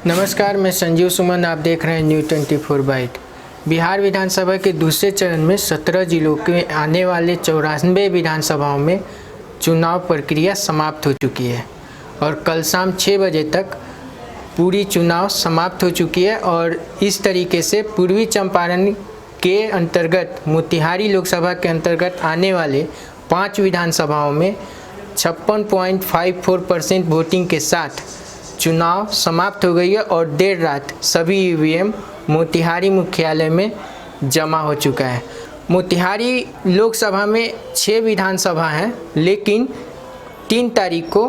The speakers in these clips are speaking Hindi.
नमस्कार, मैं संजीव सुमन। आप देख रहे हैं न्यू 24 बाइट। बिहार विधानसभा के दूसरे चरण में 17 जिलों के आने वाले 94 विधानसभाओं में चुनाव प्रक्रिया समाप्त हो चुकी है और कल शाम 6 बजे तक पूरी चुनाव समाप्त हो चुकी है। और इस तरीके से पूर्वी चंपारण के अंतर्गत मोतिहारी लोकसभा के अंतर्गत आने वाले 5 विधानसभाओं में 56.54% वोटिंग के साथ चुनाव समाप्त हो गई है और देर रात सभी ईवीएम मोतिहारी मुख्यालय में जमा हो चुका है। मोतिहारी लोकसभा में 6 विधानसभा हैं, लेकिन 3 तारीख को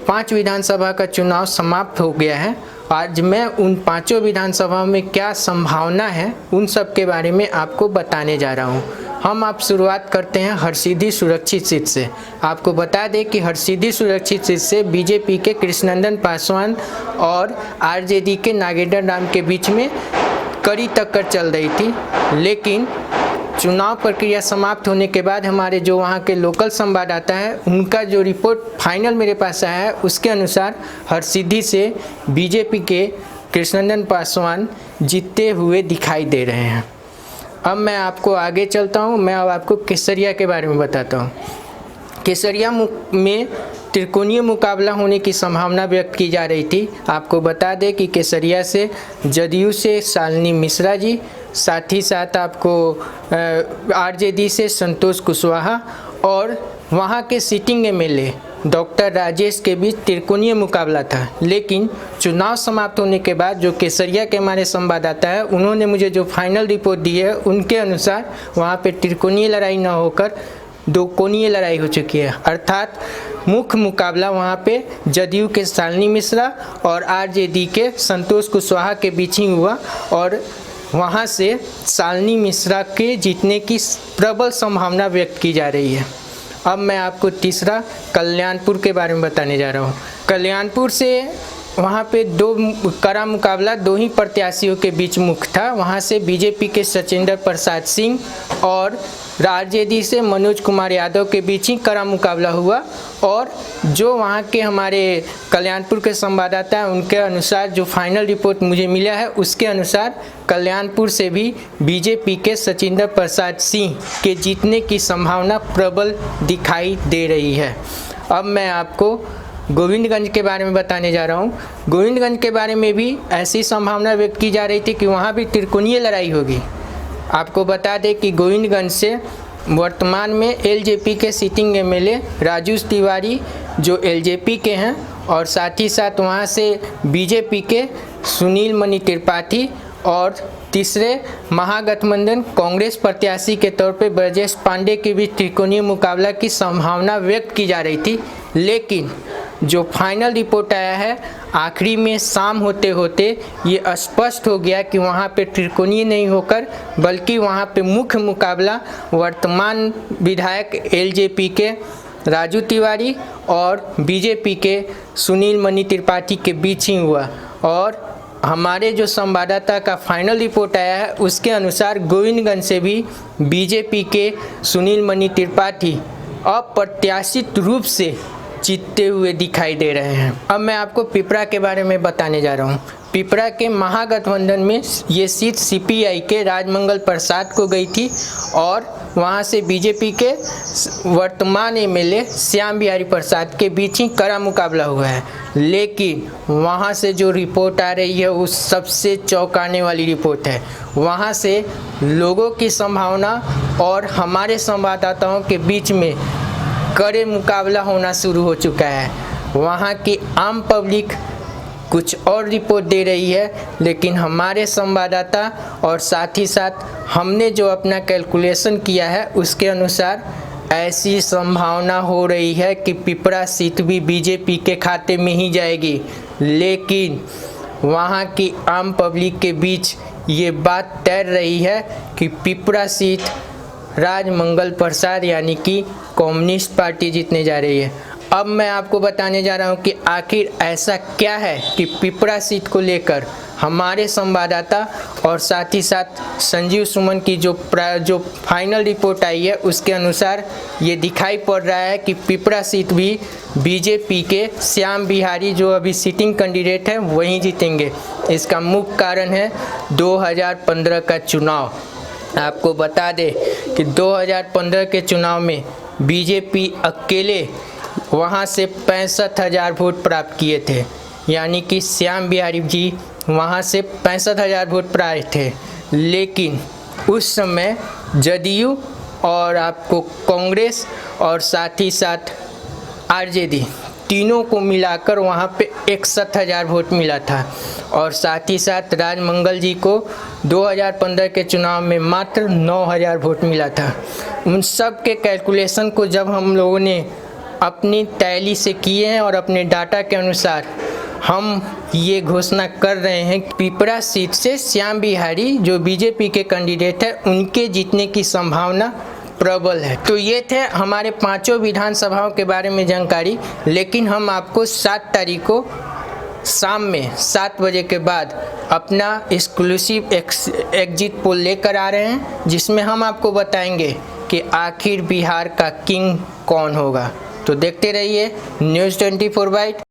5 विधानसभा का चुनाव समाप्त हो गया है। आज मैं उन 5 विधानसभाओं में क्या संभावना है उन सब के बारे में आपको बताने जा रहा हूँ। हम आप शुरुआत करते हैं हरसिद्धि सुरक्षित सीट से। आपको बता दें कि हरसिद्धि सुरक्षित सीट से बीजेपी के कृष्णनंदन पासवान और आरजेडी के नागेंद्र राम के बीच में कड़ी टक्कर चल रही थी, लेकिन चुनाव प्रक्रिया समाप्त होने के बाद हमारे जो वहाँ के लोकल संवाददाता हैं उनका जो रिपोर्ट फाइनल मेरे पास आया है उसके अनुसार हरसिद्धि से बीजेपी के कृष्णनंदन पासवान जीतते हुए दिखाई दे रहे हैं। अब मैं आपको आगे चलता हूँ। मैं अब आपको केसरिया के बारे में बताता हूँ। केसरिया में त्रिकोणीय मुकाबला होने की संभावना व्यक्त की जा रही थी। आपको बता दें कि केसरिया से जदयू से शालिनी मिश्रा जी, साथ ही साथ आपको आरजेडी से संतोष कुशवाहा और वहाँ के सिटिंग एमएलए डॉक्टर राजेश के बीच त्रिकोणीय मुकाबला था। लेकिन चुनाव समाप्त होने के बाद जो केसरिया के हमारे संवाददाता है उन्होंने मुझे जो फाइनल रिपोर्ट दी है उनके अनुसार वहाँ पे त्रिकोणीय लड़ाई न होकर 2 कोणीय लड़ाई हो चुकी है। अर्थात मुख्य मुकाबला वहाँ पे जदयू के शालिनी मिश्रा और आरजेडी के संतोष कुशवाहा के बीच ही हुआ और वहाँ से शालिनी मिश्रा के जीतने की प्रबल संभावना व्यक्त की जा रही है। अब मैं आपको तीसरा कल्याणपुर के बारे में बताने जा रहा हूँ। कल्याणपुर से वहाँ पे 2 कड़ा मुकाबला 2 ही प्रत्याशियों के बीच मुख्य था। वहाँ से बीजेपी के सचिंदर प्रसाद सिंह और आरजेडी से मनोज कुमार यादव के बीच ही कड़ा मुकाबला हुआ और जो वहाँ के हमारे कल्याणपुर के संवाददाता हैं उनके अनुसार जो फाइनल रिपोर्ट मुझे मिला है उसके अनुसार कल्याणपुर से भी बीजेपी के सचिंदर प्रसाद सिंह के जीतने की संभावना प्रबल दिखाई दे रही है। अब मैं आपको गोविंदगंज के बारे में बताने जा रहा हूँ। गोविंदगंज के बारे में भी ऐसी संभावना व्यक्त की जा रही थी कि वहाँ भी त्रिकोणीय लड़ाई होगी। आपको बता दें कि गोविंदगंज से वर्तमान में एलजेपी के सिटिंग एमएलए राजू तिवारी जो एलजेपी के हैं और साथ ही साथ वहाँ से बीजेपी के सुनील मणि त्रिपाठी और तीसरे महागठबंधन कांग्रेस प्रत्याशी के तौर पे ब्रजेश पांडे के बीच त्रिकोणीय मुकाबला की संभावना व्यक्त की जा रही थी। लेकिन जो फाइनल रिपोर्ट आया है आखिरी में शाम होते होते ये स्पष्ट हो गया कि वहाँ पे त्रिकोणीय नहीं होकर बल्कि वहाँ पे मुख्य मुकाबला वर्तमान विधायक एलजेपी के राजू तिवारी और बीजेपी के सुनील मणि त्रिपाठी के बीच ही हुआ। और हमारे जो संवाददाता का फाइनल रिपोर्ट आया है उसके अनुसार गोविंदगंज से भी बीजेपी के सुनील मणि त्रिपाठी अप्रत्याशित रूप से जीतते हुए दिखाई दे रहे हैं। अब मैं आपको पिपरा के बारे में बताने जा रहा हूँ। पिपरा के महागठबंधन में ये सीट सीपीआई के राजमंगल प्रसाद को गई थी और वहाँ से बीजेपी के वर्तमान एमएलए श्याम बिहारी प्रसाद के बीच ही कड़ा मुकाबला हुआ है। लेकिन वहाँ से जो रिपोर्ट आ रही है वो सबसे चौंकाने वाली रिपोर्ट है। वहाँ से लोगों की संभावना और हमारे संवाददाताओं के बीच में कड़े मुकाबला होना शुरू हो चुका है। वहाँ की आम पब्लिक कुछ और रिपोर्ट दे रही है, लेकिन हमारे संवाददाता और साथ ही साथ हमने जो अपना कैलकुलेशन किया है उसके अनुसार ऐसी संभावना हो रही है कि पिपरा सीट भी बीजेपी के खाते में ही जाएगी। लेकिन वहाँ की आम पब्लिक के बीच ये बात तैर रही है कि पिपरा सीट राजमंगल प्रसाद यानी कि कम्युनिस्ट पार्टी जीतने जा रही है। अब मैं आपको बताने जा रहा हूँ कि आखिर ऐसा क्या है कि पिपरा सीट को लेकर हमारे संवाददाता और साथ ही साथ संजीव सुमन की जो फाइनल रिपोर्ट आई है उसके अनुसार ये दिखाई पड़ रहा है कि पिपरा सीट भी बीजेपी के श्याम बिहारी जो अभी सिटिंग कैंडिडेट हैं वहीं जीतेंगे। इसका मुख्य कारण है 2015 का चुनाव। आपको बता दें कि 2015 के चुनाव में बीजेपी अकेले वहां से 65,000 वोट प्राप्त किए थे, यानी कि श्याम बिहारी जी वहां से 65,000 वोट प्राप्त थे। लेकिन उस समय जदयू और आपको कांग्रेस और साथ ही साथ आरजेडी तीनों को मिलाकर वहाँ पे 61,000 वोट मिला था और साथ ही साथ राजमंगल जी को 2015 के चुनाव में मात्र 9,000 वोट मिला था। उन सब के कैलकुलेशन को जब हम लोगों ने अपनी टैली से किए हैं और अपने डाटा के अनुसार हम ये घोषणा कर रहे हैं कि पिपरा सीट से श्याम बिहारी जो बीजेपी के कैंडिडेट है उनके जीतने की संभावना प्रबल है। तो ये थे हमारे पांचों विधानसभाओं के बारे में जानकारी, लेकिन हम आपको 7 तारीख को शाम में 7 बजे के बाद अपना एक्सक्लूसिव एग्जिट पोल लेकर आ रहे हैं, जिसमें हम आपको बताएंगे कि आखिर बिहार का किंग कौन होगा। तो देखते रहिए न्यूज़ 24/।